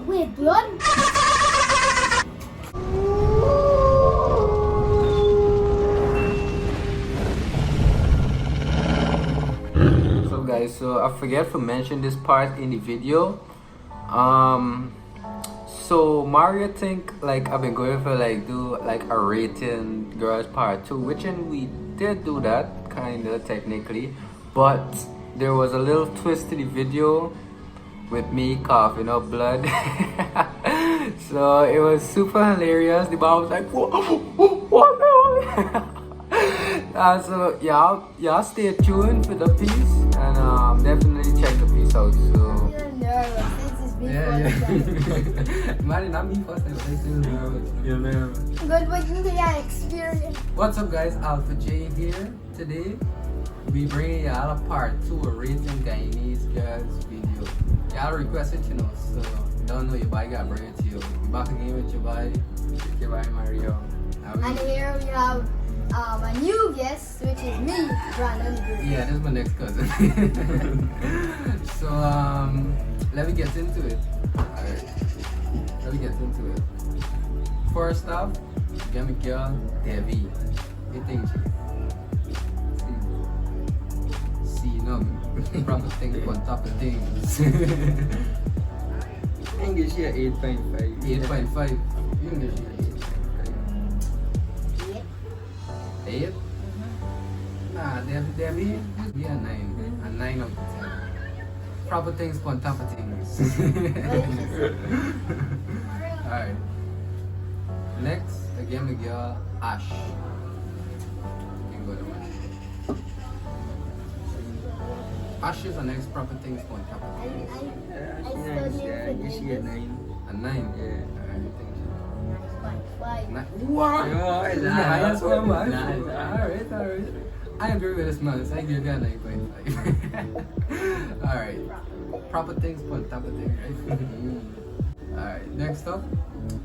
Wait, blood? So guys, so I forget to mention this part in the video. So Mario think like I've been going for like do like a rating girls part 2, which and we did do that kinda technically, but there was a little twist to the video with me coughing up blood. So it was super hilarious. The mom was like, what so y'all stay tuned for the piece and definitely check the piece out. So You're nervous. This is big man, not me first time, but I still nervous. You're nervous. Good, but you can experience. What's up guys, Alpha J here. Today we bringing y'all a part 2 of rating Guyanese girls video. Y'all requested, you know, so don't know your boy got bring it to you. We back again with your boy Mario. And here we have a new guest, which is me, Brandon. Yeah, this is my next cousin. So let me get into it. Alright, let me get into it. First off, get me girl Debbie. You think see, no, proper things on top of things. English here 8.5. 8.5. English here 8.5. 8? Nah, Debbie, be a 9. A 9 out of 10. Proper things on top of things. Alright. Next, again, the girl Ash. You can go to one. Ash is the next proper things on top of things. You see a 9. A 9? Yeah. Alright, thank you. 9.5. What? Yeah, That's what I'm like. Nah. Alright. I agree with this man, so I give you a 9.5. Alright. Proper things on top of things, right? Alright, next up.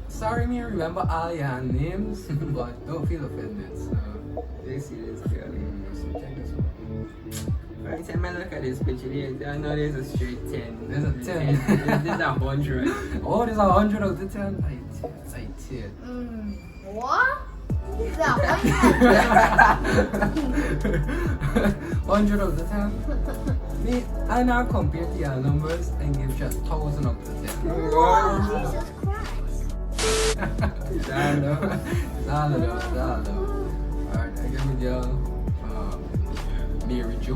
Sorry me remember all your names, but don't feel offended. So You see this girl. so check this one. Every time I look at this picture, I know there's a straight 10. There's a 10. There's a 100. Oh, there's 100 out of 10. I did. What? Is that 100 out of 10. Me, I now compare to your numbers and give just 1,000 out of 10. Oh, Jesus Christ. It's all though. Alright, I give me y'all Mary Jo.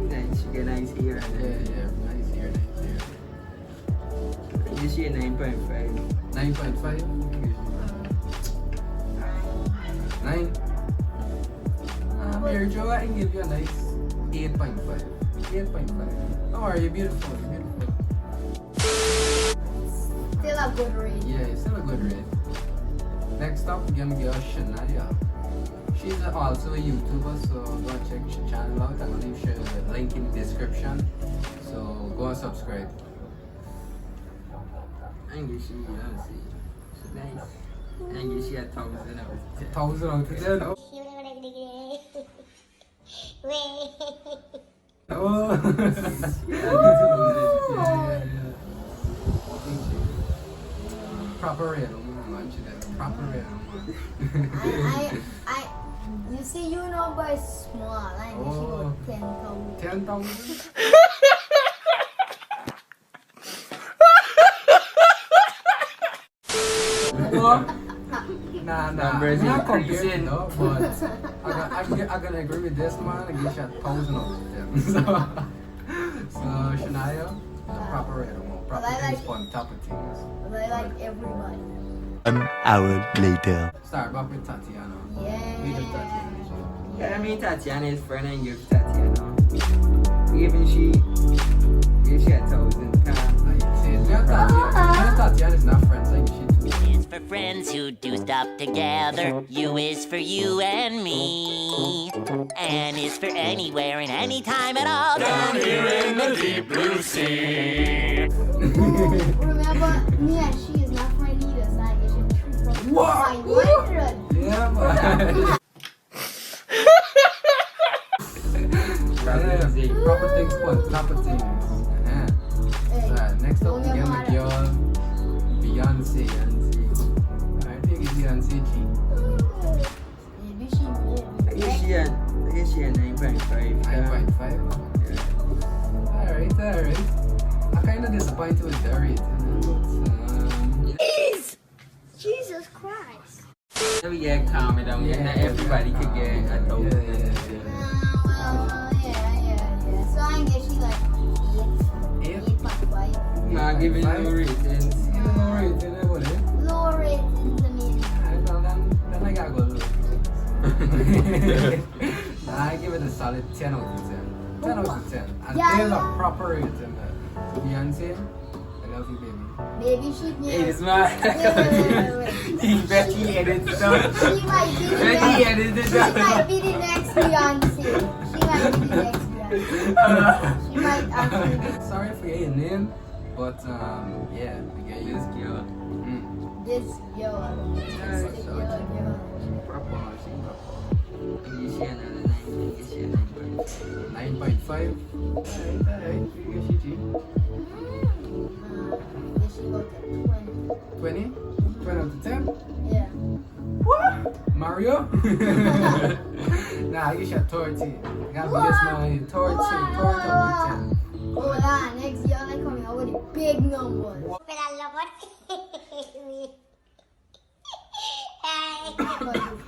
Nice, she got nice hair. Yeah, nice here. You see a 9.5. 9.5? 9? Mary Jo, I can give you a nice 8.5. 8.5. Don't worry, you're beautiful. Still a good read. Yeah, it's still a good rate. Next up, give me girl Shania. She's also a YouTuber, so go and check her channel out. I'm gonna leave her link in the description. So go and subscribe. I think she, she's nice. I think she a 1,000 out of 10. 1,000 out of 10. Oh. Proper rate, proper rate. You see, you know, but small. I know she got 10,000. 10,000? Nah, Numbers I'm not comparing increasing. though, but I'm gonna agree with this man and give you 1,000 of them. So Shania, the proper rate, proper things on top of things. But I like everybody. An hour later. Start back with Tatiana. Yeah. We did Tatiana. Yeah, I mean Tatiana is friend and give Tatiana. Even she a 1,000. Tatiana is not friends, like she too. Is for friends who do stuff together. U is for you and me. N is for anywhere and anytime at all. Down here in the deep blue sea. Remember, me and she is not friend either, so I guess you should from What? 500. Yeah, man. alright. I'm kind of disappointed with the rating, but Jesus Christ. We get calm down. Yeah, not everybody could get a thousand. Yeah. So I guess she like 8. 8.5. Nah, giving no ratings. no rating, what it? Low ratings, I mean. Then I gotta go low. Nah, I give it a solid 10 out of 10. 10 out of 10. And still a proper rating. Beyonce, I love you, baby. Baby, she Hey, this man. Betty edited it down. She might be the Betty next. edited it She down. might be the next Beyonce. She might actually be. Sorry for your name, but yeah, we get you. This girl. This girl. Proper, she You see another 9. You see another 9.5. Alright, you get she cheap. This she got a 20. 20? 20 out of 10? Yeah. Mario? Nah, you should 30. Got me this now, 30 out of 10. Hold on, next year I'm coming out with the big numbers.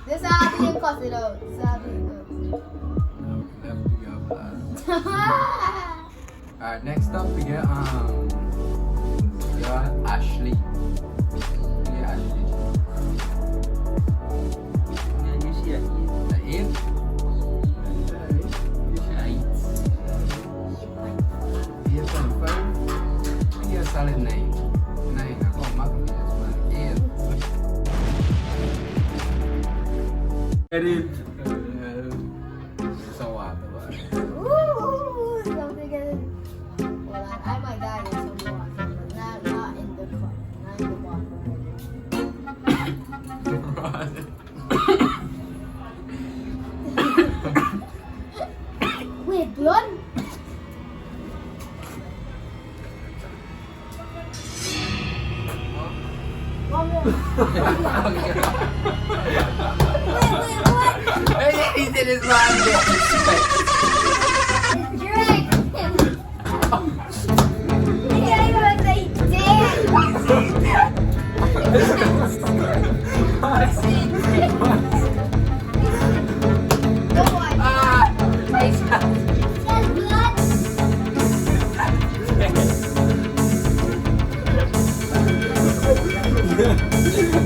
This how I be cut it out. This how I be cut. Alright, next up we get Ashley. Yeah, Ashley. You see a 8. The 8? You see a 8.5. Yeah, solid 9. 9. I call Malcolm this one. 8. Edit. So what? Ooh, something good. Well, I might die in some water, but not in the cup, not in the water. Wait, blood? One more. Wait, what? He did his man. Drink. Yeah, you want to say dead. Go on. There's blood.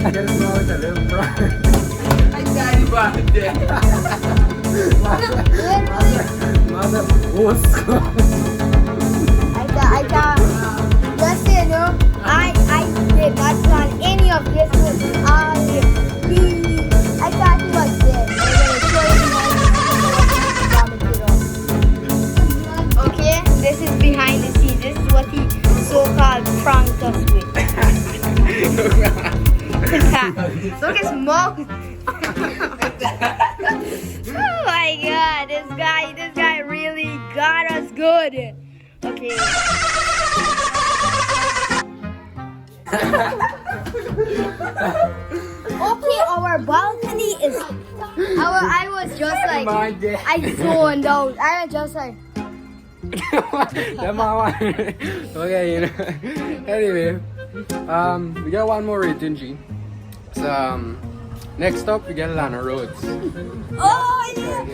Get it wrong with a little bro. I got it back there. Literally. Mother boss. I got. Just so you know, I did not plan any of this with Ali. I thought he was dead. Okay, this is behind the scenes. This is what he so-called pranked us with. Look at his mouth. Oh my god, this guy really got us good. Okay. Okay, our balcony is. I was just like, I zoned out. I was just like. Okay, you know. Anyway, we got one more rating, G. So, next up we get Lana Rhodes. Oh yeah.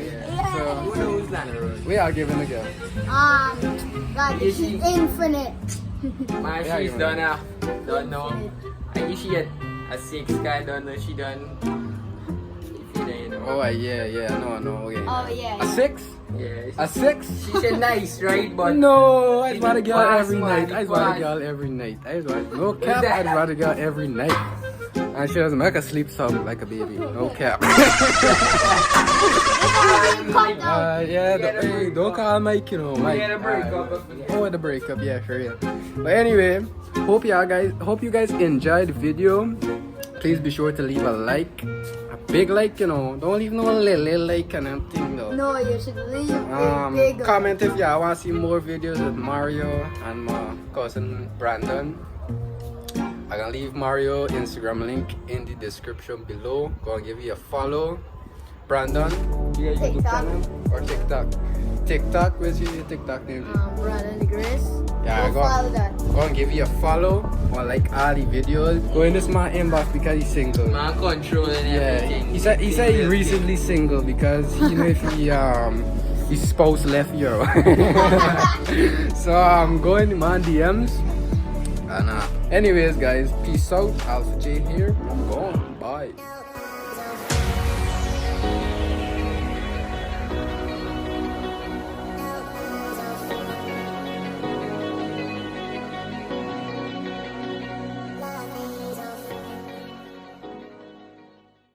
So, Who's Lana Rose? we are giving the girl. God, she's infinite. Man, Yeah, she's you done now. Don't know. I guess she had a 6 guy, don't know she done. If you don't know. Oh yeah, no, okay. Oh yeah. A 6? Yeah. A 6? She said nice, right? But No, I'd It's rather a girl class, every man, night. it's I'd rather class. girl every night. No cap, I'd rather girl every night. And she doesn't make her sleep sound like a baby. No cap. Yeah, hey, don't call Mike, you know, we Mike. had a breakup. Oh, the breakup, yeah, for real. But anyway, hope you guys enjoyed the video. Please be sure to leave a like, a big like, you know. Don't leave no little like and anything though. No, you should leave a big. Comment if y'all want to see more videos with Mario and my cousin Brandon. I'm gonna leave Mario Instagram link in the description below. Gonna give you a follow. Brandon, you got YouTube TikTok. channel or TikTok? TikTok, where's your TikTok name? Brother the Grace. Yeah, Go follow that. go and give you a follow or like all the videos. Go in this my inbox because he's single. Man controlling Yeah, everything. he said he recently single because you know if he his spouse left Euro. So I'm going to my DMs. And anyways guys, peace out. Alpha J here. I'm going. Bye.